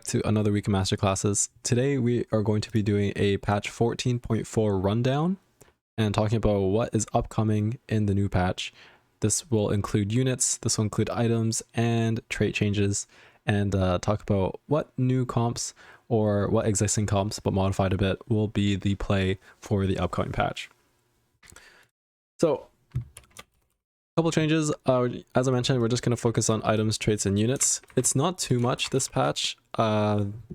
to another week of masterclasses. Today we are going to be doing a patch 14.4 rundown and talking about what is upcoming in the new patch. This will include units, this will include items and trait changes, and talk about what new comps or what existing comps but modified a bit will be the play for the upcoming patch. So couple changes. As I mentioned, we're just going to focus on items, traits, and units. It's not too much this patch.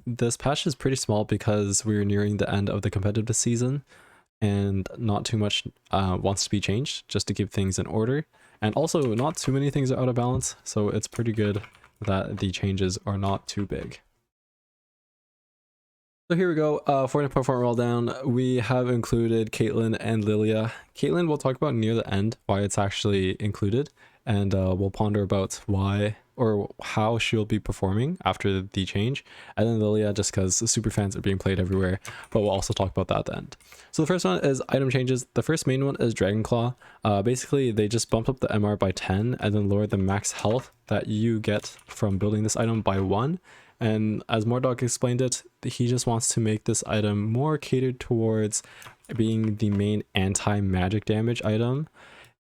This patch is pretty small because we're nearing the end of the competitive season and not too much wants to be changed, just to keep things in order. And also not too many things are out of balance, so it's pretty good that the changes are not too big. So here we go, 14.4 roll down. We have included Caitlyn and Lilia. Caitlyn we'll talk about near the end, why it's actually included, and we'll ponder about why or how she'll be performing after the change. And then Lilia, just because super fans are being played everywhere, but we'll also talk about that at the end. So the first one is item changes. The first main one is Dragonclaw. Basically, they just bumped up the MR by 10 and then lowered the max health that you get from building this item by 1. And as Mordog explained it, he just wants to make this item more catered towards being the main anti-magic damage item.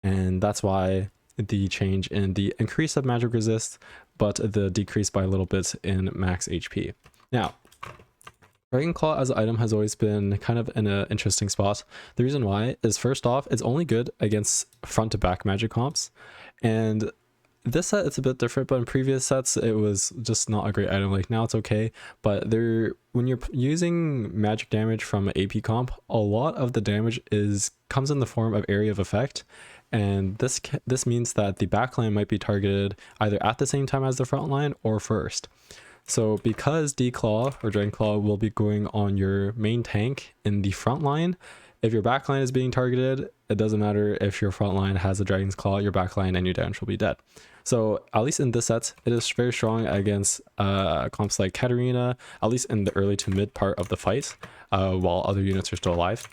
And that's why the change in the increase of magic resist, but the decrease by a little bit in max HP. Now, Dragonclaw as an item has always been kind of in an interesting spot. The reason why is, first off, it's only good against front to back magic comps. And this set it's a bit different, but in previous sets it was just not a great item. Like now it's okay, but when you're using magic damage from an AP comp, a lot of the damage comes in the form of area of effect, and this means that the backline might be targeted either at the same time as the front line or first. So because D-Claw or Dragonclaw will be going on your main tank in the front line, if your backline is being targeted, it doesn't matter if your front line has a Dragon's Claw, your backline and your damage will be dead. So at least in this set, it is very strong against comps like Katarina, at least in the early to mid part of the fight, while other units are still alive.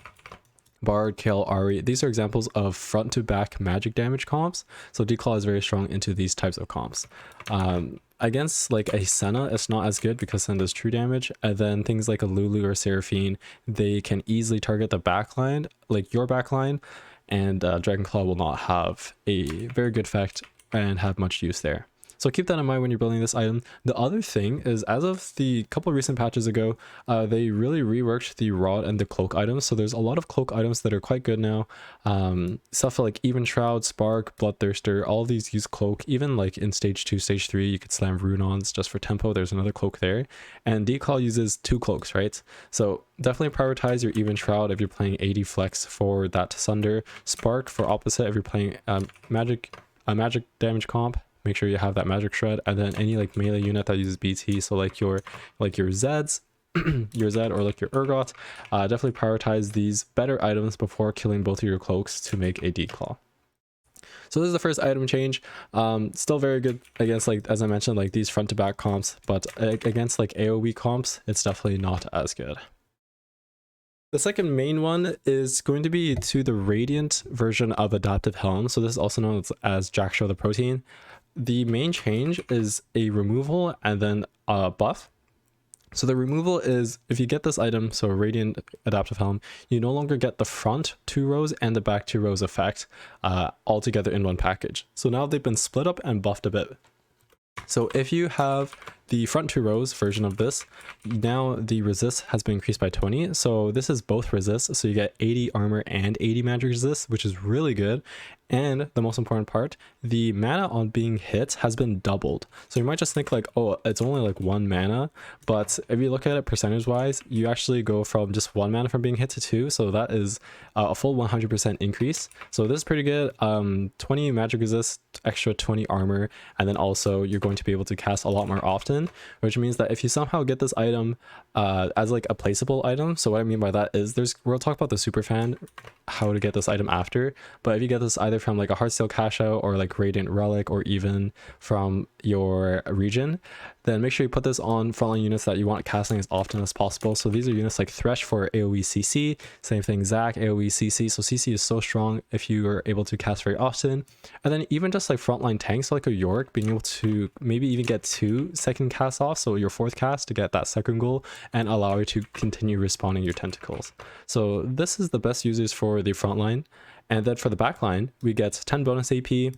Bard, Kayle, Ahri, these are examples of front to back magic damage comps. So D-Claw is very strong into these types of comps. Against like a Senna, it's not as good because Senna does true damage. And then things like a Lulu or Seraphine, they can easily target the backline, like your backline, and Dragonclaw will not have a very good effect and have much use there. So keep that in mind when you're building this item. The other thing is, as of the couple recent patches ago, they really reworked the rod and the cloak items. So there's a lot of cloak items that are quite good now. Stuff like Even Shroud, Spark, Bloodthirster, all these use cloak. Even like in stage 2, stage 3, you could slam Rune-ons just for tempo. There's another cloak there. And D-Claw uses 2 cloaks, right? So definitely prioritize your Even Shroud if you're playing AD Flex for that Sunder. Spark for opposite if you're playing magic damage comp. Make sure you have that magic shred, and then any like melee unit that uses BT, so like your Zeds, your Zed or like your Urgot, definitely prioritize these better items before killing both of your cloaks to make a D-Claw. So this is the first item change. Still very good against, like as I mentioned, like these front to back comps, but against like AoE comps, it's definitely not as good. The second main one is going to be to the Radiant version of Adaptive Helm. So this is also known as Jackshaw the Protein. The main change is a removal and then a buff. So the removal is, if you get this item, so Radiant Adaptive Helm, you no longer get the front 2 rows and the back 2 rows effect all together in one package. So now they've been split up and buffed a bit. So if you have the front 2 rows version of this, now the resist has been increased by 20. So this is both resist, so you get 80 armor and 80 magic resist, which is really good. And the most important part, the mana on being hit has been doubled. So you might just think like, oh, it's only like 1 mana, but if you look at it percentage wise, you actually go from just 1 mana from being hit to 2. So that is a full 100% increase. So this is pretty good. 20 magic resist, extra 20 armor, and then also you're going to be able to cast a lot more often, which means that if you somehow get this item as like a placeable item, so what I mean by that is we'll talk about the super fan, how to get this item after, but if you get this either from like a Heartsteel cash out or like Radiant Relic or even from your region, then make sure you put this on frontline units that you want casting as often as possible. So these are units like Thresh for AoE CC, same thing Zac, AoE CC. So CC is so strong if you are able to cast very often. And then even just like frontline tanks like a Yorick, being able to maybe even get 2 second casts off, so your 4th cast to get that second goal and allow you to continue respawning your tentacles. So this is the best users for the frontline. And then for the backline, we get 10 bonus AP,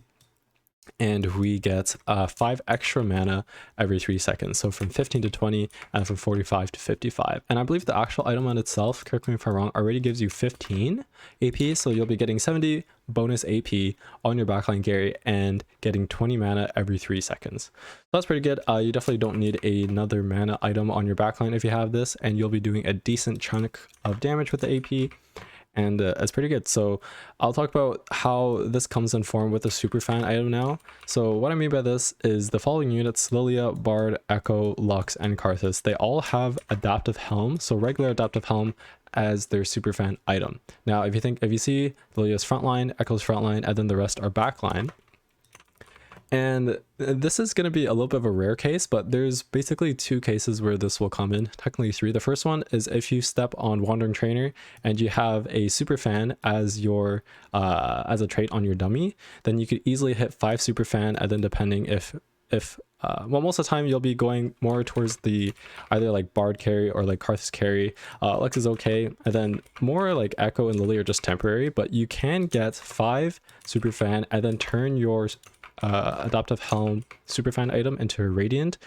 and we get 5 extra mana every 3 seconds, so from 15 to 20 and from 45 to 55. And I believe the actual item on itself, correct me if I'm wrong, already gives you 15 AP, so you'll be getting 70 bonus AP on your backline Gary and getting 20 mana every 3 seconds. So that's pretty good. You definitely don't need another mana item on your backline if you have this, and you'll be doing a decent chunk of damage with the AP. And it's pretty good. So I'll talk about how this comes in form with the Superfan item now. So what I mean by this is the following units: Lilia, Bard, Echo, Lux, and Karthus. They all have Adaptive Helm, so regular Adaptive Helm as their Superfan item. Now if you see Lilia's frontline, Echo's frontline, and then the rest are backline. And this is going to be a little bit of a rare case, but there's basically 2 cases where this will come in, technically 3. The first one is if you step on Wandering Trainer and you have a Superfan as your as a trait on your dummy, then you could easily hit 5 Superfan, and then depending if well, most of the time you'll be going more towards the either like Bard carry or like Karthus carry. Lux is okay, and then more like Echo and Lily are just temporary, but you can get 5 Superfan and then turn your Adaptive Helm Superfan item into a Radiant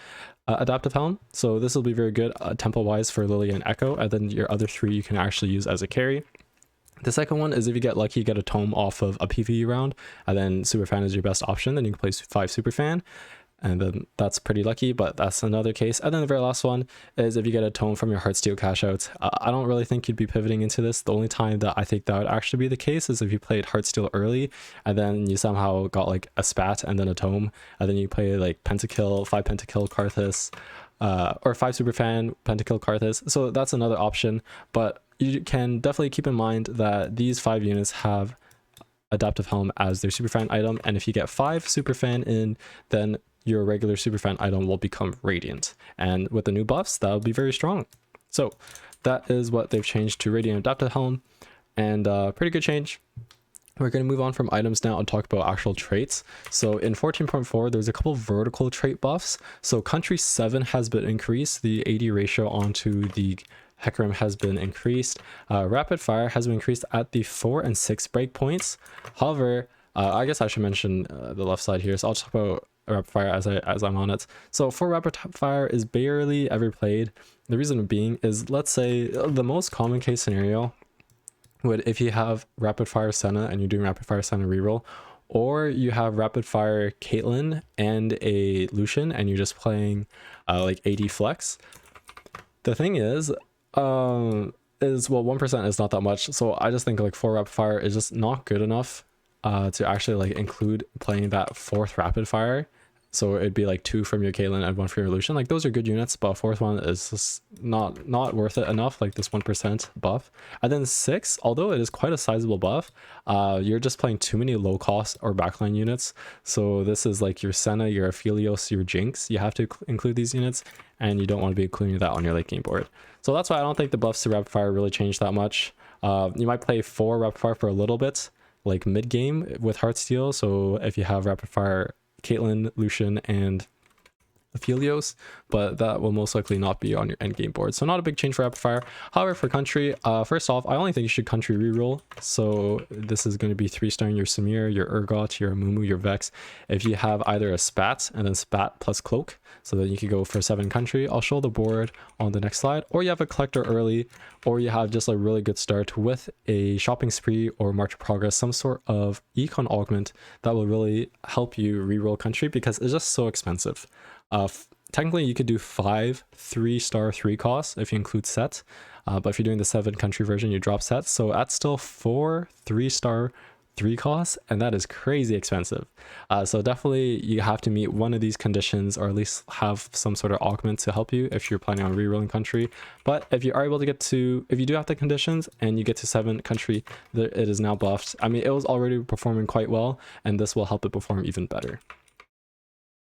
Adaptive Helm. So this will be very good tempo wise for Lily and Echo, and then your other 3 you can actually use as a carry. The second one is if you get lucky, you get a tome off of a PvE round, and then Superfan is your best option. Then you can play 5 Superfan, and then that's pretty lucky, but that's another case. And then the very last one is if you get a tome from your Heartsteel cash out. I don't really think you'd be pivoting into this. The only time that I think that would actually be the case is if you played Heartsteel early and then you somehow got like a spat and then a tome, and then you play like Pentakill, 5 Pentakill Karthus, or 5 Superfan Pentakill Karthus. So that's another option, but you can definitely keep in mind that these 5 units have Adaptive Helm as their Superfan item, and if you get 5 Superfan in, then your regular Superfan item will become Radiant, and with the new buffs that'll be very strong. So that is what they've changed to Radiant Adaptive Helm, and pretty good change. We're going to move on from items now and talk about actual traits. So in 14.4 there's a couple vertical trait buffs. So Country 7 has been increased, the AD ratio onto the Hecarim has been increased, Rapid Fire has been increased at the 4 and 6 breakpoints. However, I guess I should mention the left side here, so I'll talk about Rapid Fire as I'm on it. So for Rapid Fire is barely ever played. The reason being is, let's say the most common case scenario would if you have Rapid Fire Senna and you're doing Rapid Fire Senna reroll, or you have Rapid Fire Caitlyn and a Lucian and you're just playing like AD flex. The thing is well, 1% is not that much, so I just think like 4 Rapid Fire is just not good enough to actually like include playing that 4th Rapid Fire. So it'd be like 2 from your Caitlyn and 1 from your Lucian. Like those are good units, but 4th one is just not worth it enough, like this 1% buff. And then 6, although it is quite a sizable buff, you're just playing too many low cost or backline units. So this is like your Senna, your Aphelios, your Jinx. You have to include these units, and you don't want to be including that on your late game board. So that's why I don't think the buffs to Rapid Fire really change that much. You might play 4 Rapid Fire for a little bit, like mid game with Heartsteel. So if you have Rapid Fire Caitlyn, Lucian, and Aphelios, but that will most likely not be on your end game board. So not a big change for Rapid Fire. However, for Country, first off, I only think you should Country reroll. So this is going to be 3-starring your Samir, your Urgot, your Amumu, your Vex. If you have either a Spat and then Spat plus Cloak, so then you could go for 7 Country. I'll show the board on the next slide. Or you have a Collector early, or you have just a really good start with a Shopping Spree or March of Progress, some sort of Econ augment that will really help you reroll Country, because it's just so expensive. Technically you could do 5 3-star 3 costs if you include set, but if you're doing the 7 Country version, you drop sets, so that's still 4 3-star 3 costs, and that is crazy expensive. So definitely you have to meet one of these conditions, or at least have some sort of augment to help you if you're planning on rerolling country. But if you are able to get to, if you do have the conditions and you get to 7 country, it is now buffed. I mean, it was already performing quite well, and this will help it perform even better.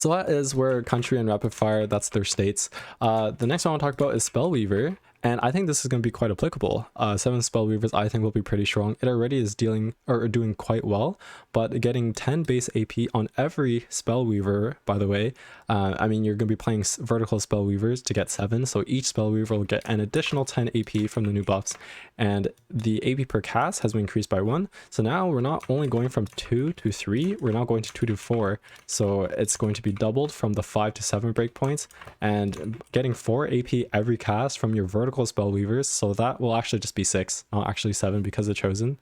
So that is where country and rapid fire, that's their states. The next one I want to talk about is Spellweaver, and I think this is going to be quite applicable. 7 Spellweavers I think will be pretty strong. It already is dealing or doing quite well, but getting 10 base AP on every Spellweaver, by the way, I mean, you're going to be playing vertical Spellweavers to get 7, so each Spellweaver will get an additional 10 AP from the new buffs, and the AP per cast has been increased by 1. So now we're not only going from 2 to 3, we're now going to 2 to 4. So it's going to be doubled from the 5 to 7 breakpoints, and getting 4 AP every cast from your vertical Spellweavers. So that will actually just be 6, not actually 7 because of chosen.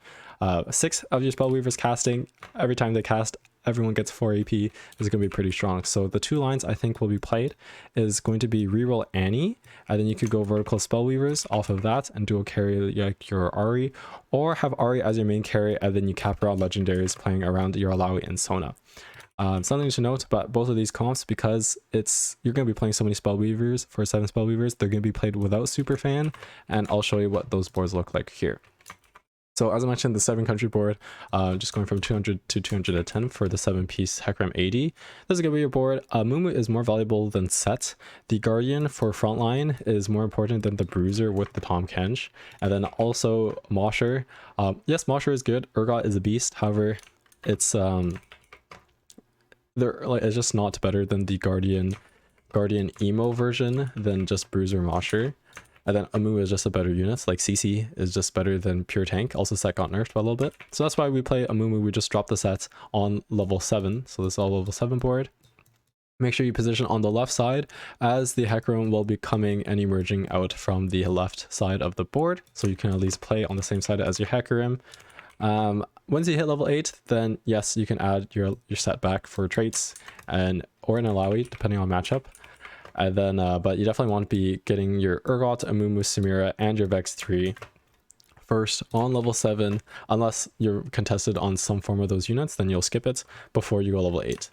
6 of your Spellweavers casting, every time they cast, everyone gets 4 AP, is going to be pretty strong. So the 2 lines I think will be played is going to be reroll Annie, and then you could go vertical Spellweavers off of that and dual carry like your Ari, or have Ari as your main carry, and then you cap around legendaries playing around your Alawi and Sona. Something to note about both of these comps, because you're going to be playing so many Spellweavers for 7 Spellweavers, they're going to be played without Superfan, and I'll show you what those boards look like here. So as I mentioned, the 7 country board, just going from 200 to 210 for the 7-piece Hecarim AD. This is going to be your board. Mumu is more valuable than Set. The Guardian for frontline is more important than the Bruiser with the Tahm Kench. And then also Mosher. Yes, Mosher is good. Urgot is a beast. However, it's just not better than the Guardian emo version than just Bruiser Mosher. And then Amu is just a better unit, like CC is just better than pure tank. Also set got nerfed by a little bit. So that's why we play Amumu. We just drop the sets on level 7. So this is all level 7 board. Make sure you position on the left side, as the Hecarim will be coming and emerging out from the left side of the board. So you can at least play on the same side as your Hecarim. Once you hit level 8, then yes, you can add your set back for traits or an Alawi, depending on matchup. And then, but you definitely want to be getting your Urgot, Amumu, Samira, and your Vex 3 first on level 7. Unless you're contested on some form of those units, then you'll skip it before you go level 8.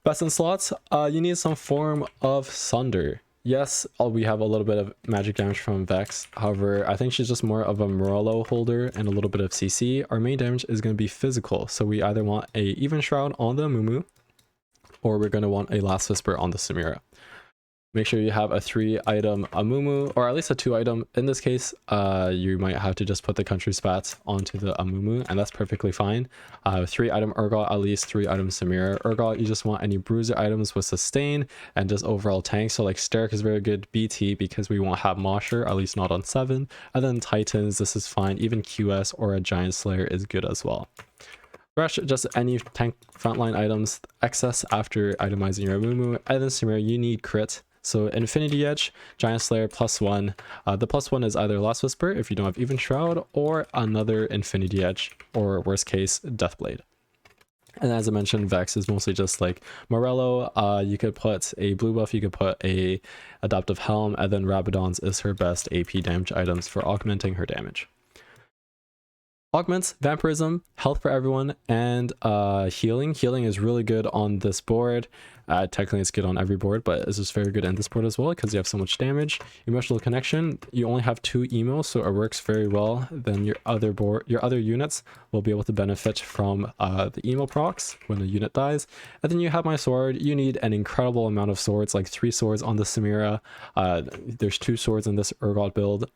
Best in slots, you need some form of Sunder. Yes, we have a little bit of magic damage from Vex. However, I think she's just more of a Morello holder and a little bit of CC. Our main damage is going to be physical. So we either want a Even Shroud on the Amumu, or we're going to want a Last Whisper on the Samira. Make sure you have a 3-item Amumu, or at least a 2-item. In this case, you might have to just put the country spats onto the Amumu, and that's perfectly fine. 3-item Urgot, at least 3-item Samira. Urgot, you just want any bruiser items with sustain and just overall tank. So like Sterk is very good, BT, because we won't have Mosher, at least not on 7. And then Titans, this is fine. Even QS or a Giant Slayer is good as well. Rush, just any tank frontline items, excess after itemizing your Amumu. And then Samira, you need crit. So Infinity Edge, Giant Slayer +1. The +1 is either Last Whisper if you don't have Even Shroud, or another Infinity Edge, or worst case, Deathblade. And as I mentioned, Vex is mostly just like Morello. You could put a blue buff, you could put a Adaptive Helm, and then Rabadon's is her best AP damage items for augmenting her damage. Augments, Vampirism, health for everyone, and healing. Healing is really good on this board. Technically it's good on every board, but it's just very good in this board as well because you have so much damage. Emotional Connection, you only have 2 emos, so it works very well. Then your other units will be able to benefit from the emo procs when a unit dies. And then you have My Sword. You need an incredible amount of swords, like 3 swords on the Samira. There's 2 swords in this Urgot build.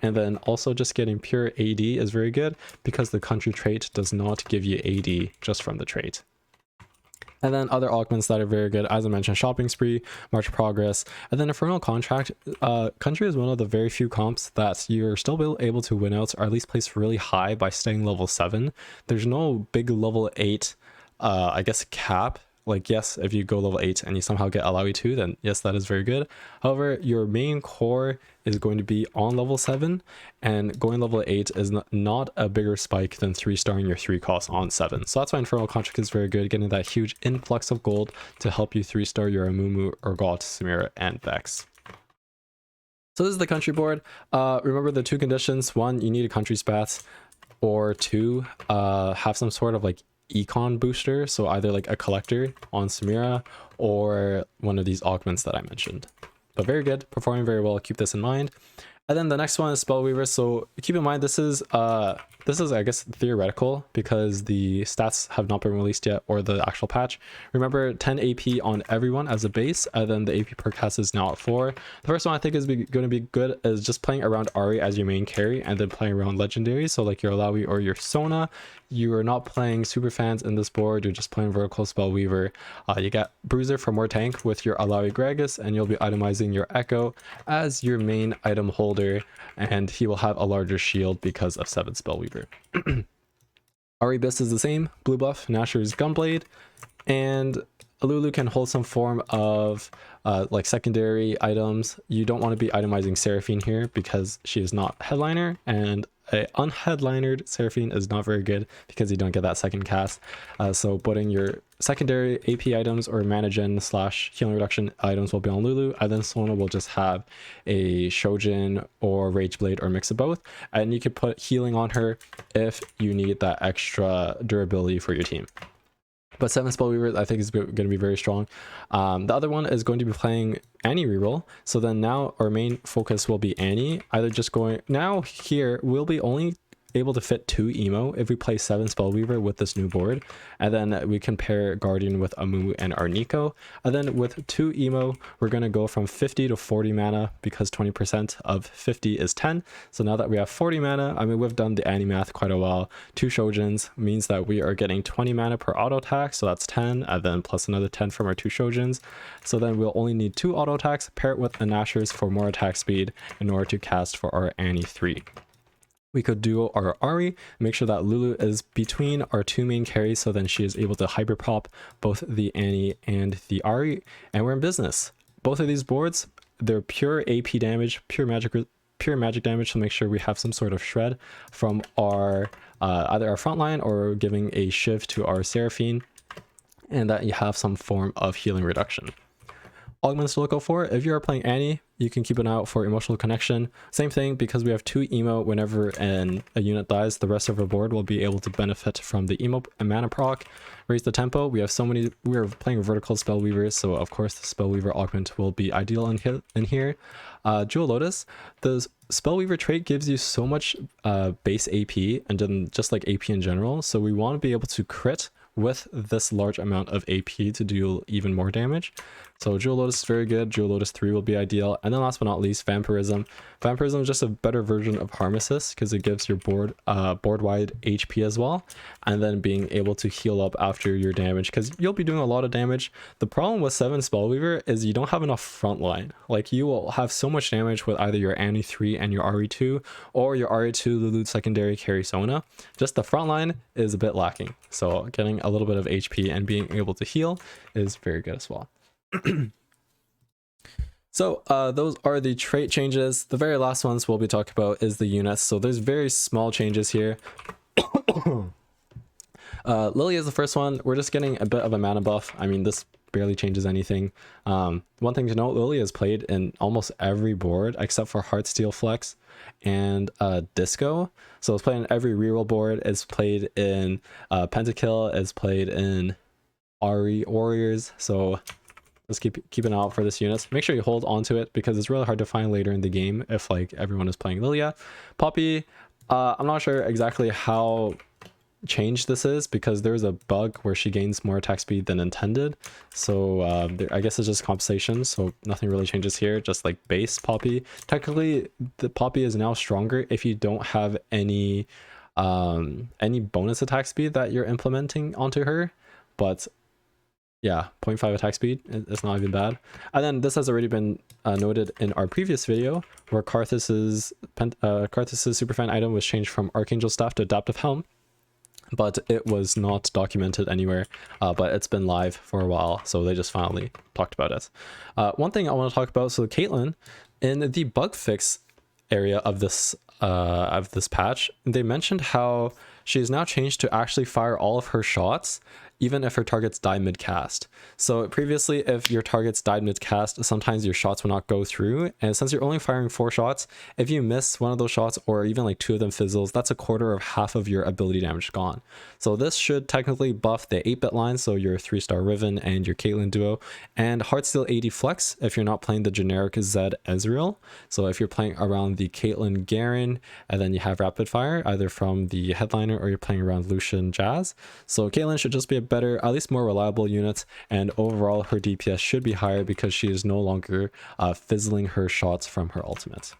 And then also just getting pure AD is very good because the country trait does not give you AD just from the trait. And then other augments that are very good, as I mentioned, Shopping Spree, March Progress, and then Infernal Contract. Country is one of the very few comps that you're still able to win out, or at least place really high by staying level 7. There's no big level 8, I guess, cap. Like, yes, if you go level 8 and you somehow get Alawi 2, then yes, that is very good. However, your main core is going to be on level 7, and going level 8 is not a bigger spike than 3-starring your 3 costs on 7. So that's why Infernal Contract is very good, getting that huge influx of gold to help you 3-star your Amumu, Urgot, Samira, and Vex. So this is the country board. Remember the 2 conditions. 1, you need a country spats. or two have some sort of like econ booster, so either like a collector on Samira or one of these augments that I mentioned. But very good, performing very well, keep this in mind. And then the next one is Spellweaver. So keep in mind, this is I guess theoretical because the stats have not been released yet, or the actual patch. Remember, 10 AP on everyone as a base, and then the AP per cast is now at 4. The first one I think is going to be good is just playing around Ari as your main carry, and then playing around legendary. So like your Alawi or your Sona. You are not playing super fans in this board, you're just playing vertical Spellweaver. You get Bruiser for more tank with your Alawi Gragas, and you'll be itemizing your Echo as your main item holder, and he will have a larger shield because of 7 Spellweaver. Ari Bis is the same, blue buff, Nashor's Gunblade, and Lulu can hold some form of like secondary items. You don't want to be itemizing Seraphine here because she is not headliner, and a unheadlinered Seraphine is not very good because you don't get that second cast. So putting your secondary AP items or mana gen / healing reduction items will be on Lulu, and then Sona will just have a Shojin or Rage Blade or mix of both, and you could put healing on her if you need that extra durability for your team. But 7 Spellweaver I think is going to be very strong. The other one is going to be playing Annie reroll. So then now our main focus will be Annie. Either just going now here we'll be only able to fit 2 emo if we play 7 Spellweaver with this new board, and then we can pair Guardian with Amumu and our Nico, and then with 2 emo we're going to go from 50 to 40 mana because 20% of 50 is 10. So now that we have 40 mana, I mean we've done the Annie math quite a while, 2 Shojins means that we are getting 20 mana per auto attack, so that's 10, and then plus another 10 from our 2 Shojins. So then we'll only need 2 auto attacks, pair it with the Nashers for more attack speed in order to cast for our Annie 3. We could duo our Ari, make sure that Lulu is between our 2 main carries, so then she is able to hyper pop both the Annie and the Ari, and we're in business. Both of these boards, they're pure AP damage, pure magic damage, to make sure we have some sort of shred from our either our front line or giving a shift to our Seraphine, and that you have some form of healing reduction. Augments to look out for: if you are playing Annie, you can keep an eye out for Emotional Connection. Same thing, because we have 2 emo, whenever a unit dies, the rest of our board will be able to benefit from the emo and mana proc. Raise the tempo. We have so many, we are playing vertical Spellweavers, so of course the Spellweaver augment will be ideal in here. Jewel Lotus, the Spellweaver trait gives you so much base AP, and then just like AP in general, so we want to be able to crit with this large amount of AP to deal even more damage. So Jewel Lotus is very good. Jewel Lotus 3 will be ideal. And then last but not least, Vampirism. Vampirism is just a better version of Harmesis because it gives your board wide HP as well, and then being able to heal up after your damage, because you'll be doing a lot of damage. The problem with 7 Spellweaver is you don't have enough front line. Like, you will have so much damage with either your Annie 3 and your RE2, or your RE2 Lulu secondary carry Sona. Just the front line is a bit lacking, so getting a little bit of HP and being able to heal is very good as well. So those are the trait changes. The very last ones we'll be talking about is the units. So there's very small changes here. Lily is the first one. We're just getting a bit of a mana buff. I mean, this barely changes anything. One thing to note, Lily is played in almost every board except for Heartsteel Flex and Disco. So it's played in every reroll board. It's played in Pentakill. It's played in RE Warriors. So just keep an eye out for this unit. Make sure you hold on to it because it's really hard to find later in the game if like everyone is playing Lilia. Poppy, I'm not sure exactly how changed this is because there's a bug where she gains more attack speed than intended. So I guess it's just compensation. So nothing really changes here, just like base Poppy. Technically, the Poppy is now stronger if you don't have any bonus attack speed that you're implementing onto her. But yeah, 0.5 attack speed, it's not even bad. And then this has already been noted in our previous video where Karthus's superfan item was changed from Archangel Staff to Adaptive Helm, but it was not documented anywhere, but it's been live for a while, so they just finally talked about it. One thing I want to talk about, so Caitlyn, in the bug fix area of this patch, they mentioned how she is now changed to actually fire all of her shots even if her targets die mid-cast. So previously, if your targets died mid-cast, sometimes your shots will not go through. And since you're only firing 4 shots, if you miss one of those shots or even like 2 of them fizzles, that's a quarter of half of your ability damage gone. So this should technically buff the 8-bit line, so your 3-star Riven and your Caitlyn duo, and Heartsteel 80 Flex if you're not playing the generic Zed Ezreal. So if you're playing around the Caitlyn Garen, and then you have Rapid Fire, either from the headliner or you're playing around Lucian Jazz. So Caitlyn should just be a better, at least more reliable unit, and overall her DPS should be higher because she is no longer fizzling her shots from her ultimate.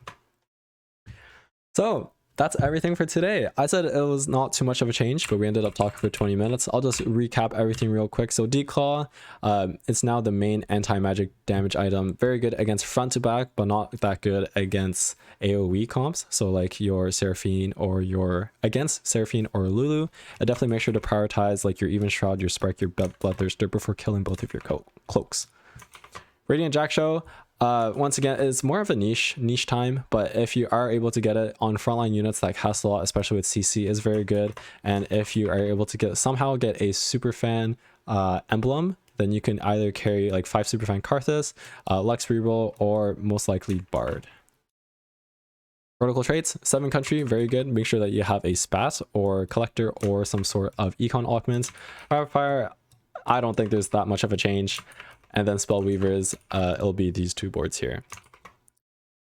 So that's everything for today. I said it was not too much of a change, but we ended up talking for 20 minutes. I'll just recap everything real quick. So Declaw, it's now the main anti-magic damage item. Very good against front to back, but not that good against AoE comps. So like your Seraphine or your against Seraphine or Lulu. And definitely make sure to prioritize like your Even Shroud, your Spike, your Bloodthirster before killing both of your cloaks. Radiant Jackshow. Once again, it's more of a niche time, but if you are able to get it on frontline units like Hasselot, especially with CC, is very good. And if you are able to somehow get a Superfan emblem, then you can either carry like 5 Superfan Karthus, Lux Reroll, or most likely Bard. Vertical traits, 7 country, very good. Make sure that you have a Spat or Collector or some sort of Econ augments. Rapid Fire, I don't think there's that much of a change. And then Spellweavers, it'll be these 2 boards here.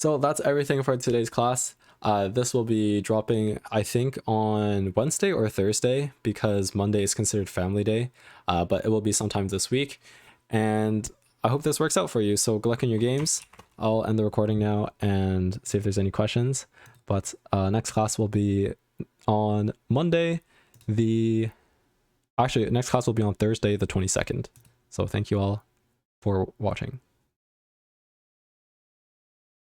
So that's everything for today's class. This will be dropping, I think, on Wednesday or Thursday because Monday is considered family day, but it will be sometime this week. And I hope this works out for you. So good luck in your games. I'll end the recording now and see if there's any questions. But next class will be on Monday. Next class will be on Thursday, the 22nd. So thank you all for watching.